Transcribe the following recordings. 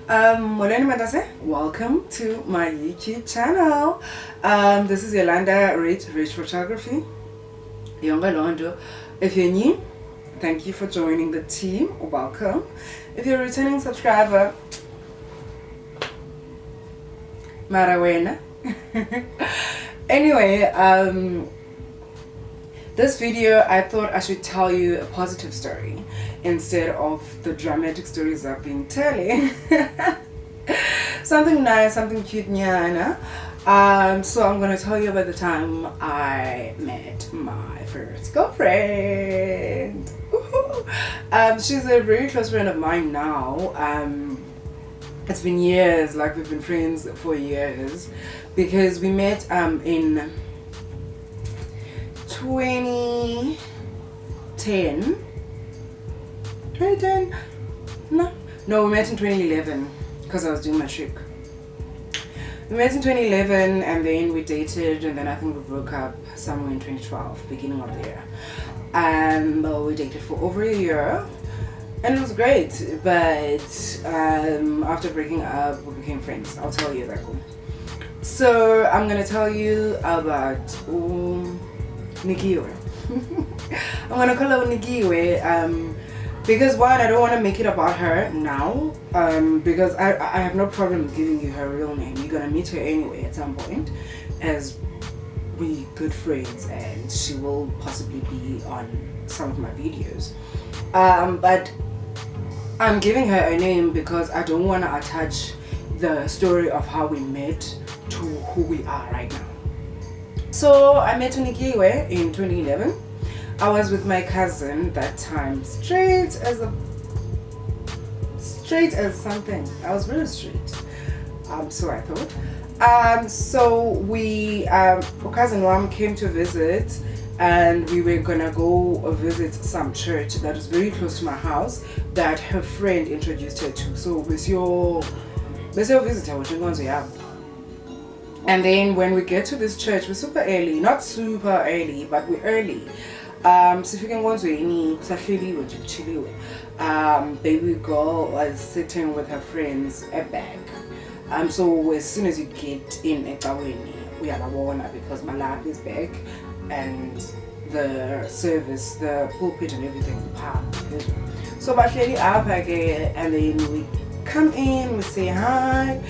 Welcome to my YouTube channel. This is Yolanda Rich Photography. Londo. If you're new, thank you for joining the team. Welcome. If you're a returning subscriber, Marawena. Anyway, this video I thought I should tell you a positive story instead of the dramatic stories I've been telling. Something nice, something cute, nyana. So I'm gonna tell you about the time I met my first girlfriend. She's a very close friend of mine now. It's been years, like we've been friends for years, because we met in 2010. No, we met in 2011 because I was doing my trip. We met in 2011 and then we dated, and then I think we broke up somewhere in 2012, beginning of the year. And we dated for over a year and it was great, but after breaking up we became friends. I'll tell you that. So I'm gonna tell you about Nikki. I'm gonna call her Nikki because one, I don't want to make it about her now, because I have no problem giving you her real name. You're gonna meet her anyway at some point, as we good friends, and she will possibly be on some of my videos. But I'm giving her a name because I don't want to attach the story of how we met to who we are right now. So I met Nikki in 2011. I was with my cousin that time, straight as something. I was very straight. So I thought. So we, cousin Wam came to visit, and we were gonna go visit some church that was very close to my house that her friend introduced her to. So with your visitor, which ones we have. And then when we get to this church, we're super early, not super early, but we're early. Baby girl was sitting with her friends at back. So as soon as you get in we are Lawana, because my lab is back and the service, the pulpit and everything parked. So but really up again, and then we come in, we say hi,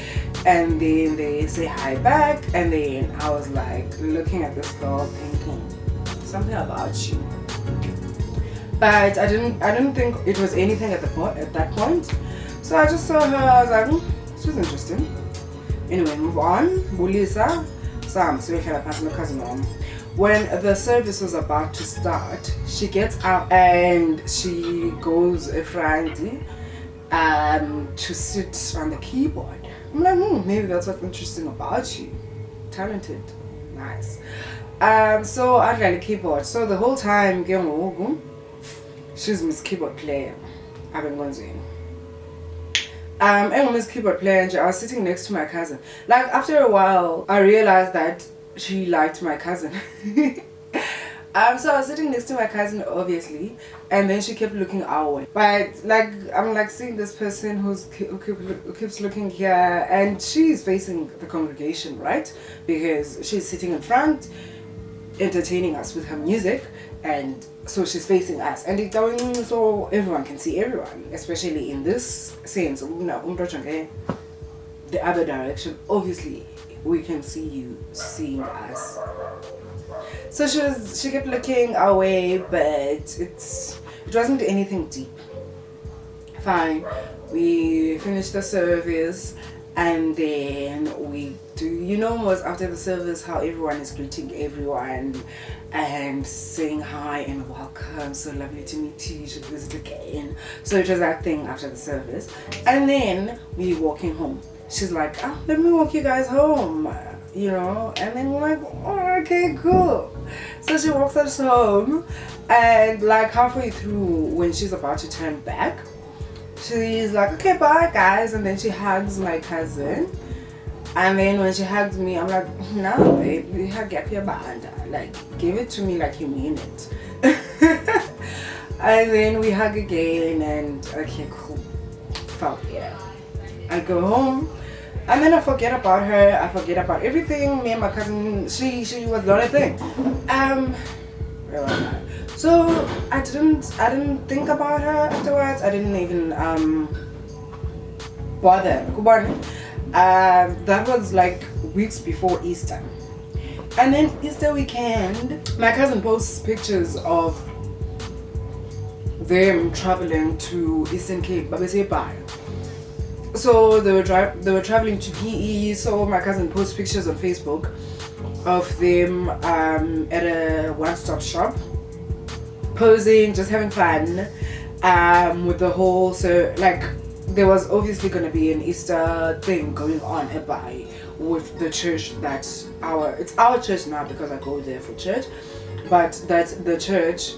and then they say hi back, and then I was like looking at this girl thinking something about you, but I didn't think it was anything at that point. So I just saw her, I was like, this was interesting. Anyway, move on. Bulisa. So I'm so my cousin mom. When the service was about to start, she gets up and she goes friendly to sit on the keyboard. I'm like, maybe that's what's interesting about you. Talented. Nice. So I ran the keyboard. So the whole time, she's Miss Keyboard Player. I've been going to. And Miss Keyboard Player, and I was sitting next to my cousin. Like after a while, I realized that she liked my cousin. So I was sitting next to my cousin, obviously, and then she kept looking our way. But like I'm like seeing this person who keeps looking here, and she's facing the congregation, right? Because she's sitting in front, entertaining us with her music, and so she's facing us, and it's going so everyone can see everyone, especially in this sense. The other direction, obviously we can see you seeing us. So she kept looking our way, but it wasn't anything deep. Fine, we finished the service, and then we do, was after the service how everyone is greeting everyone and saying hi and welcome, so lovely to meet you, you should visit again. So it was that thing after the service, and then we walking home. She's like, let me walk you guys home, and then we're like, oh, okay, cool. So she walks us home, and like halfway through, when she's about to turn back, she's like, okay, bye guys, and then she hugs my cousin. And then when she hugs me, I'm like, no babe, you hug your band, like give it to me like you mean it. And then we hug again, and okay, cool, felt better. I go home, and then I forget about her. I forget about everything. Me and my cousin, she was not a thing. So I didn't think about her afterwards. I didn't even bother. That was like weeks before Easter. And then Easter weekend, my cousin posts pictures of them traveling to Eastern Cape, Babese. So they were traveling to PE. So my cousin posts pictures on Facebook of them at a one-stop shop, posing, just having fun with the whole. So like there was obviously gonna be an Easter thing going on at Bai with the church that it's our church now because I go there for church, but that's the church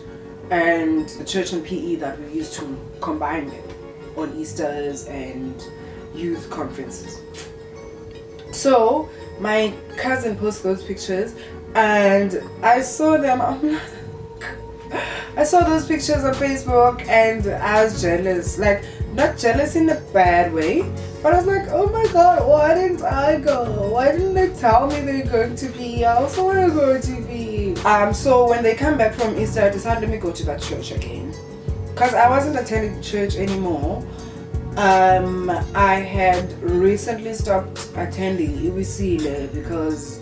and the church and PE that we used to combine it on Easters and youth conferences. So my cousin posts those pictures and I saw them. I saw those pictures on Facebook and I was jealous. Like, not jealous in a bad way, but I was like, oh my god, why didn't I go? Why didn't they tell me they're going to PE? I also want to go to PE. So when they come back from Easter, I decided, let me go to that church again. Because I wasn't attending church anymore. I had recently stopped attending Iwisile because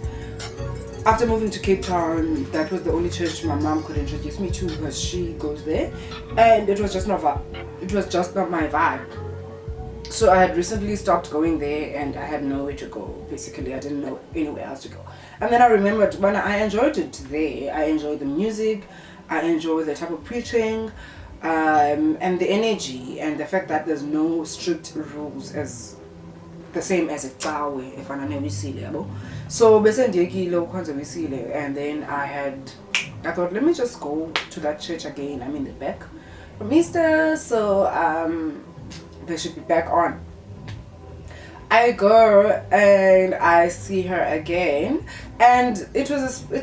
after moving to Cape Town, that was the only church my mom could introduce me to because she goes there, and it was just not my vibe. So I had recently stopped going there, and I had nowhere to go. Basically, I didn't know anywhere else to go. And then I remembered when I enjoyed it there. I enjoyed the music, I enjoyed the type of preaching, and the energy, and the fact that there's no strict rules as the same as a Tawe if I know. So basically and then I thought, let me just go to that church again. I'm in the back from Easter, so they should be back on. I go and I see her again, and it's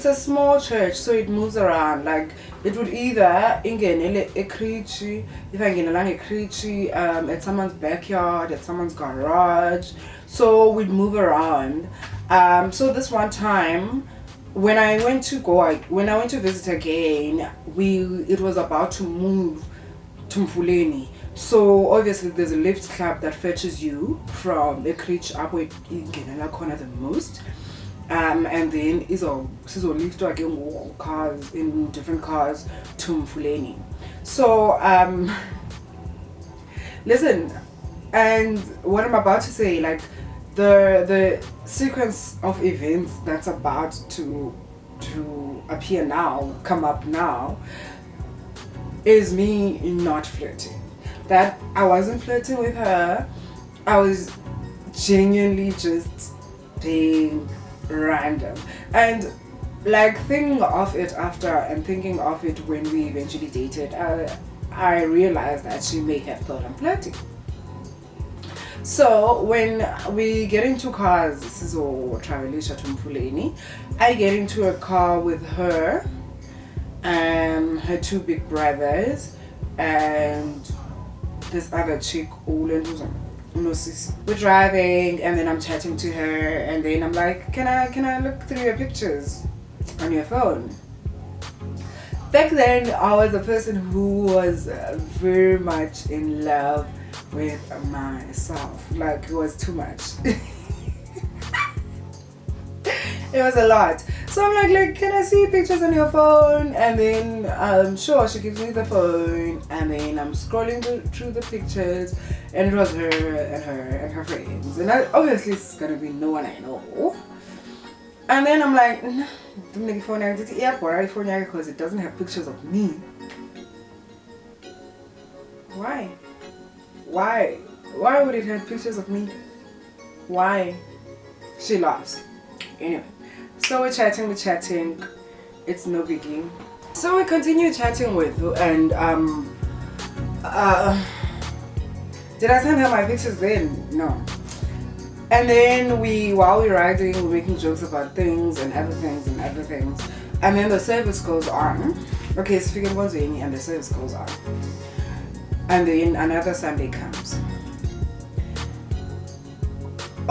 a small church, so it moves around. Like it would either ingenele ekrichi, if I get along ekrichi, at someone's backyard, at someone's garage. So we'd move around. So this one time, when I went to visit again, it was about to move to Mfuleni. So obviously there's a lift club that fetches you from the creech up where in corner the most. And then is a lift again cars in different cars to Mfuleni. So listen, and what I'm about to say, like the sequence of events that's about to appear now, come up now, is me not flirting. That I wasn't flirting with her, I was genuinely just being random. And like thinking of it after and thinking of it when we eventually dated, I realized that she may have thought I'm flirting. So when we get into cars, this is all travelisha to Mfuleni, I get into a car with her and her two big brothers and this other chick, we're driving, and then I'm chatting to her, and then I'm like, can I look through your pictures on your phone? Back then, I was a person who was very much in love with myself. Like, it was too much. It was a lot. So I'm like, can I see pictures on your phone? And then, sure, she gives me the phone, and then I'm scrolling through the pictures, and it was her and her friends. And obviously, it's gonna be no one I know. And then I'm like, because it doesn't have pictures of me. Why? Why would it have pictures of me? Why? She laughs. Anyway, so we're chatting. It's no biggie. So we continue chatting with, and did I send her my pictures then? No. And then while we're riding, we're making jokes about things and other things. And then the service goes on. Okay, it's Figure and the service goes on. And then another Sunday comes.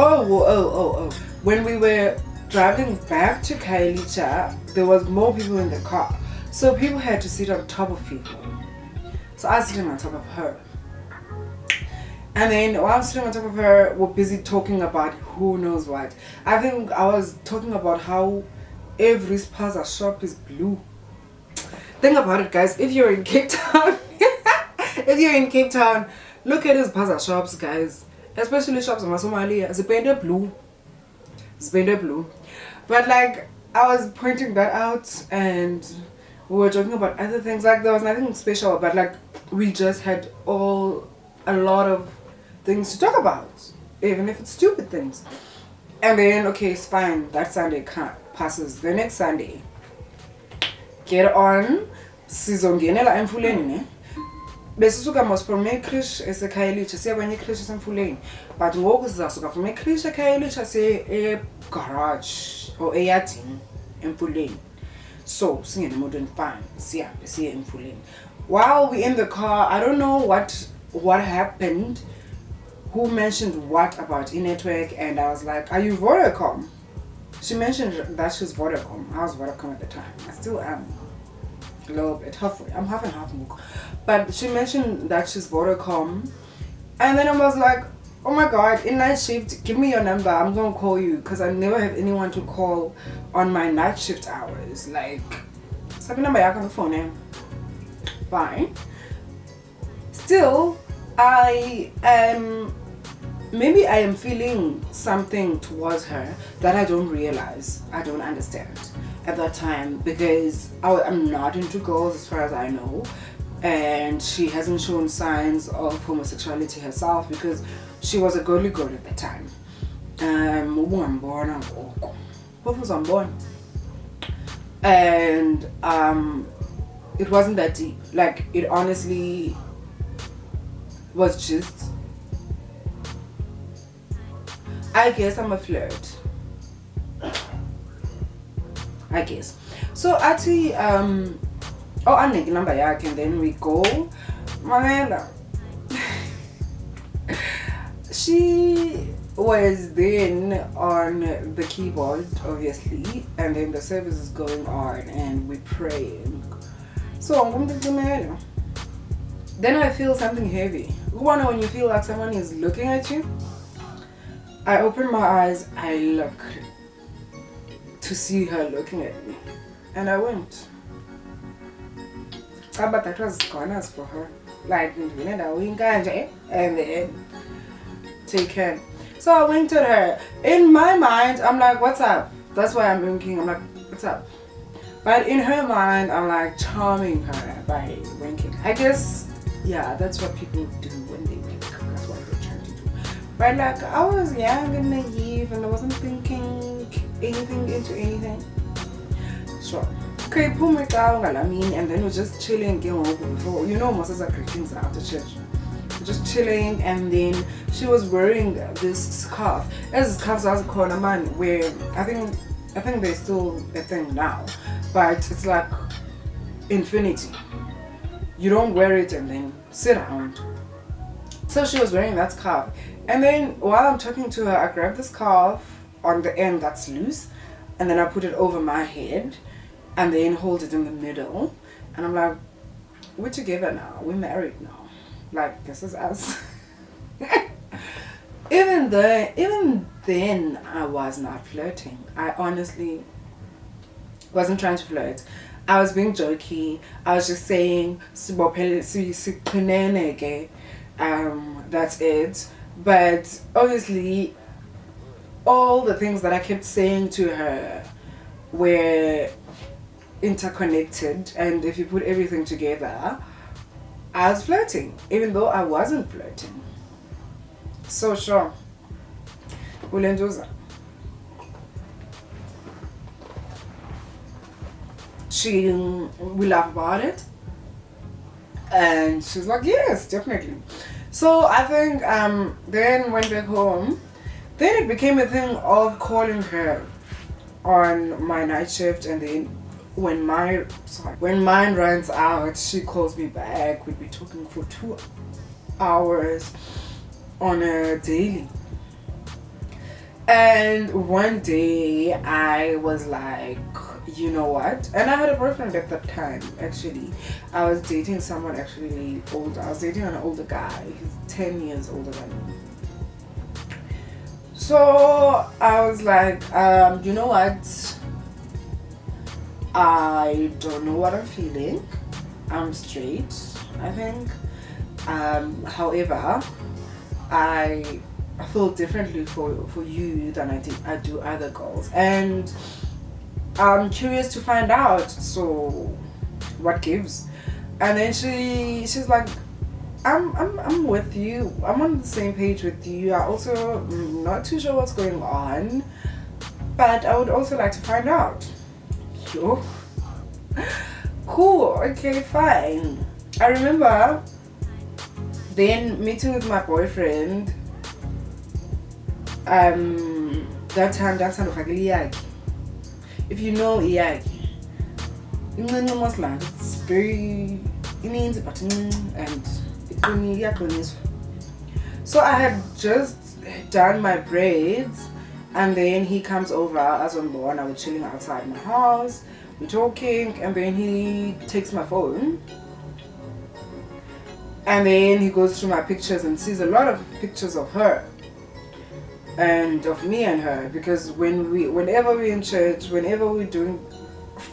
Oh. When we were driving back to Kailicha, there was more people in the car. So people had to sit on top of people. So I was sitting on top of her. And then while I was sitting on top of her, we're busy talking about who knows what. I think I was talking about how every spaza shop is blue. Think about it, guys. If you're in Cape Town, look at these spaza shops, guys. Especially shops in Somalia. It's painted blue. But like, I was pointing that out, and we were talking about other things. Like, there was nothing special, but like, we just had a lot of things to talk about, even if it's stupid things. And then, okay, it's fine. That Sunday passes. The next Sunday, get on. Sizongenela emfuleni ne. Besisuka mos from ekrish esekhayelicha siyabanye ekrish esemfuleni. But ngoku sizasuka from ekrish ekhayelicha se garage or eyadini emfuleni. So singene modern fine siyabe siye emfuleni. While we in the car, I don't know what happened. Who mentioned what about e-network, and I was like, are you Vodacom? She mentioned that she's Vodacom. I was Vodacom at the time. I still am. A little bit halfway. I'm half and half more. But she mentioned that she's Vodacom, and then I was like, oh my god, in night shift, give me your number, I'm gonna call you, because I never have anyone to call on my night shift hours. Like, sabi number yak on the phone. Fine. Still, maybe I am feeling something towards her that I don't realize, I don't understand at that time, because I'm not into girls as far as I know, and she hasn't shown signs of homosexuality herself, because she was a girly girl at the time. And it wasn't that deep. Like, it honestly was just, I guess I'm a flirt. I guess. So Ati, I need number yak, and then we go. Mamela. She was then on the keyboard, obviously, and then the service is going on, and we pray. So I'm going to then I feel something heavy. When you feel like someone is looking at you, I open my eyes, I look to see her looking at me, and I went. But that was corners for her. Like, and then take care. So I winked at her. In my mind, I'm like, what's up? That's why I'm winking. I'm like, what's up? But in her mind, I'm like charming her by winking. I guess, yeah, that's what people do when they wink. That's what they're trying to do. But like, I was young and naive, and I wasn't thinking anything into anything. Sure. Okay, pull me down, I mean, and then we're just chilling, before, you know, most of the Christians are after church. We're just chilling, and then she was wearing this scarf. As scarves as a corner man, where I think they're still a thing now, but it's like infinity. You don't wear it and then sit around. So she was wearing that scarf, and then while I'm talking to her, I grabbed the scarf on the end that's loose, and then I put it over my head, and then hold it in the middle, and I'm like, we're together now, we're married now, like, this is us. Even then I was not flirting. I honestly wasn't trying to flirt. I was being jokey. I was just saying that's it. But obviously all the things that I kept saying to her were interconnected, and if you put everything together, I was flirting, even though I wasn't flirting. So sure, we laugh about it, and she's like, yes, definitely. So I think then went back home. Then it became a thing of calling her on my night shift, and then when mine runs out, she calls me back. We'd be talking for 2 hours on a daily. And one day I was like, you know what? And I had a boyfriend at that time, actually. I was dating someone actually older. I was dating an older guy. He's 10 years older than me. So I was like, you know what? I don't know what I'm feeling. I'm straight, I think. However, I feel differently for you than I do other girls, and I'm curious to find out. So, what gives? And then she's like, I'm with you. I'm on the same page with you. I also not too sure what's going on, but I would also like to find out. Yo, cool. Okay, fine. I remember then meeting with my boyfriend. That time of Iyagi. If you know Iyagi, it's very easy, but and so I had just done my braids, and then he comes over as on board. I was chilling outside my house, we're talking, and then he takes my phone, and then he goes through my pictures and sees a lot of pictures of her and of me and her, because whenever we're in church, whenever we're doing,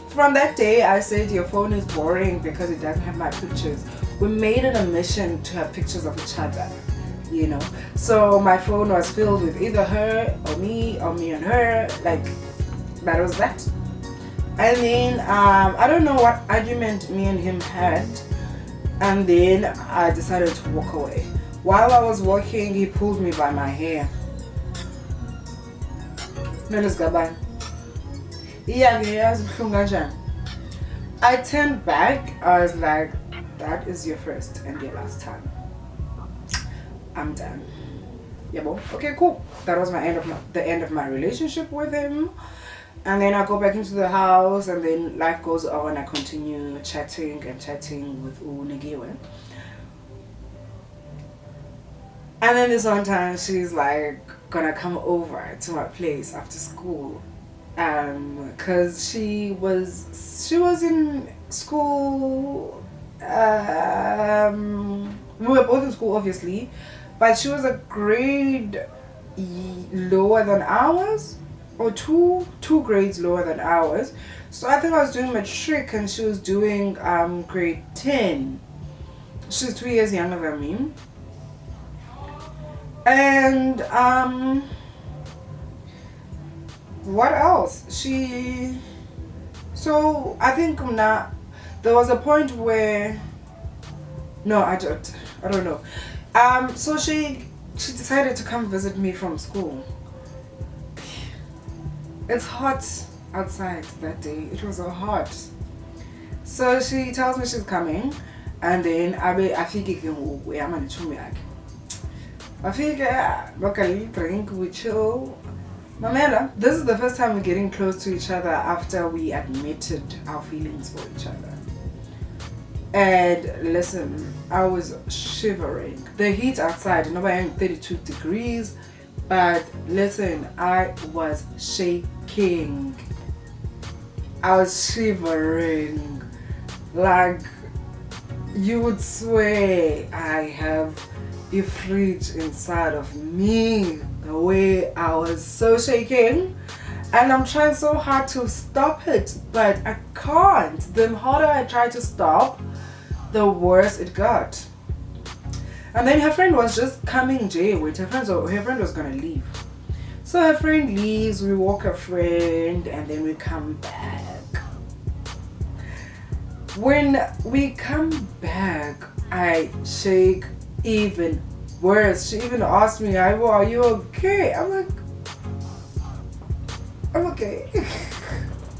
from that day I said your phone is boring because it doesn't have my pictures. We made it a mission to have pictures of each other, you know. So my phone was filled with either her or me and her, like that was that. And then I don't know what argument me and him had, and then I decided to walk away. While I was walking, he pulled me by my hair. I turned back. I was like, that is your first and your last time. I'm done. Yeah, boy. Okay, cool. That was the end of my relationship with him. And then I go back into the house, and then life goes on. I continue chatting with Nikki. And then this one time she's like gonna come over to my place after school, cause she was in school. We were both in school, obviously, but she was a grade lower than ours, or two grades lower than ours. So I think I was doing matric and she was doing grade 10. She's 2 years younger than me. And what else? So I think now there was a point where, no, I don't know. So she decided to come visit me from school. It's hot outside that day. It was so hot. So she tells me she's coming, and then I think I figure, look, a little drink, we chill. Mamela, this is the first time we're getting close to each other after we admitted our feelings for each other. And listen, I was shivering. The heat outside, nobody 32 degrees, but listen, I was shaking. I was shivering. Like, you would swear I have a fridge inside of me, the way I was so shaking, and I'm trying so hard to stop it, but I can't. The harder I try to stop, the worse it got. And then her friend was just coming with her friend was gonna leave. So her friend leaves, we walk her friend, and then we come back. When we come back, I shake even worse. She even asked me, are you okay? I'm like, I'm okay.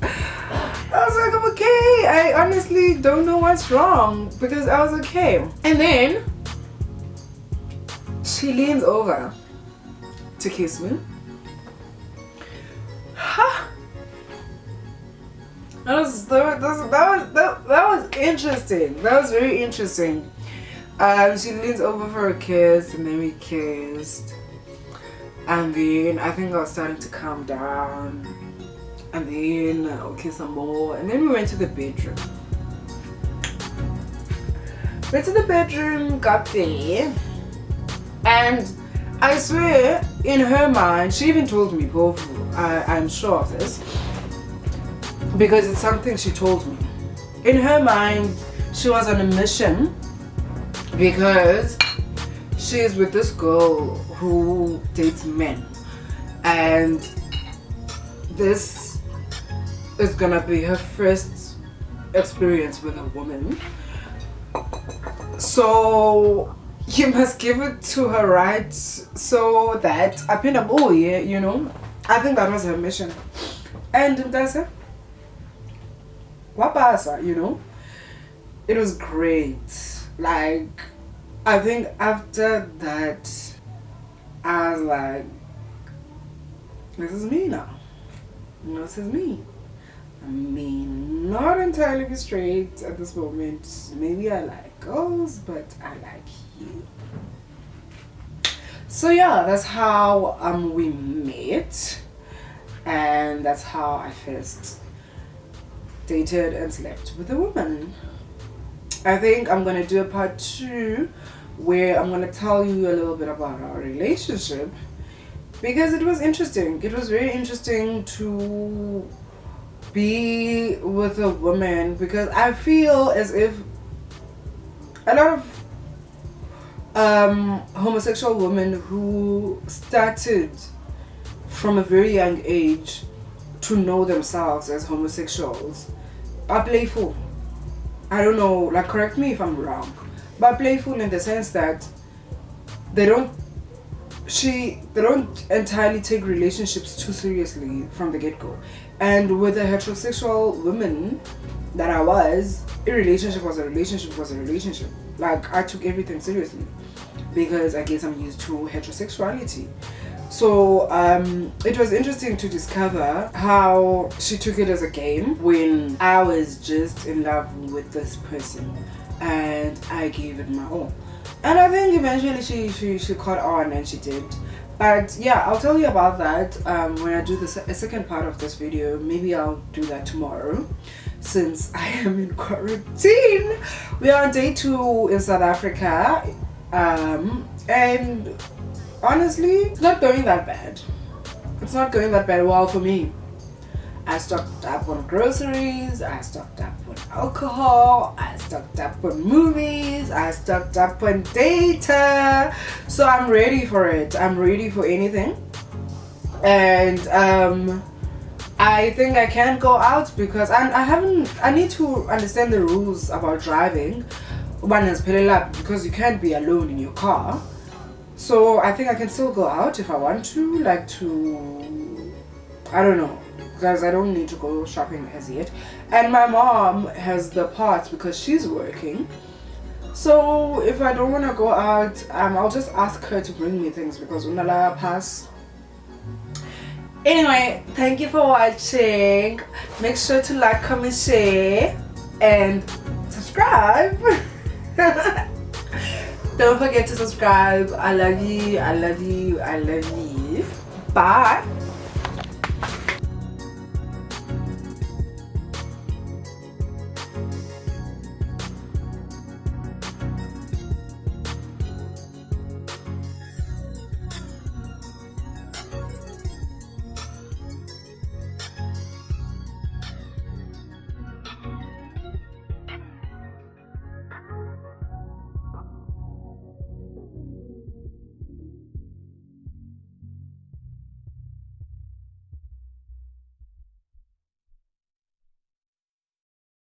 I was like, I'm okay. I honestly don't know what's wrong, because I was okay. And then she leans over to kiss me. That was interesting. That was very interesting. She leans over for a kiss, and then we kissed. And then I think I was starting to calm down. And then, okay, some more. And then we went to the bedroom. Went to the bedroom, got there. And I swear, in her mind, she even told me, I'm sure of this, because it's something she told me. In her mind, she was on a mission because she's with this girl who dates men. And this is gonna be her first experience with a woman. So you must give it to her right so that I pin a boy, you know. I think that was her mission. And that's it. Wapasa, you know. It was great. Like, I think after that I was like, this is me now. This is me. I mean, not entirely be straight at this moment. Maybe I like girls, but I like you. So yeah, that's how we met, and that's how I first dated and slept with a woman. I think I'm gonna do a part 2 where I'm gonna tell you a little bit about our relationship, because it was interesting. It was very interesting to be with a woman, because I feel as if a lot of homosexual women who started from a very young age to know themselves as homosexuals are playful. I don't know, like, correct me if I'm wrong, but playful in the sense that they don't entirely take relationships too seriously from the get-go. And with a heterosexual woman that I was, a relationship was a relationship. Like, I took everything seriously because I guess I'm used to heterosexuality. So it was interesting to discover how she took it as a game when I was just in love with this person and I gave it my all. And I think eventually she caught on, and she did. But yeah, I'll tell you about that when I do a second part of this video. Maybe I'll do that tomorrow, since I am in quarantine. We are on day 2 in South Africa, and honestly, it's not going that bad. It's not going that bad. Well, for me, I stocked up on groceries, I stocked up on alcohol, I stocked up on movies, I stocked up on data. So I'm ready for it. I'm ready for anything. And I think I can go out because I need to understand the rules about driving. Because you can't be alone in your car. So I think I can still go out if I want to, I don't know, because I don't need to go shopping as yet. And my mom has the parts because she's working. So if I don't want to go out, I'll just ask her to bring me things because unala pass. Anyway, thank you for watching. Make sure to like, comment, share, and subscribe. Don't forget to subscribe. I love you. I love you. I love you. Bye.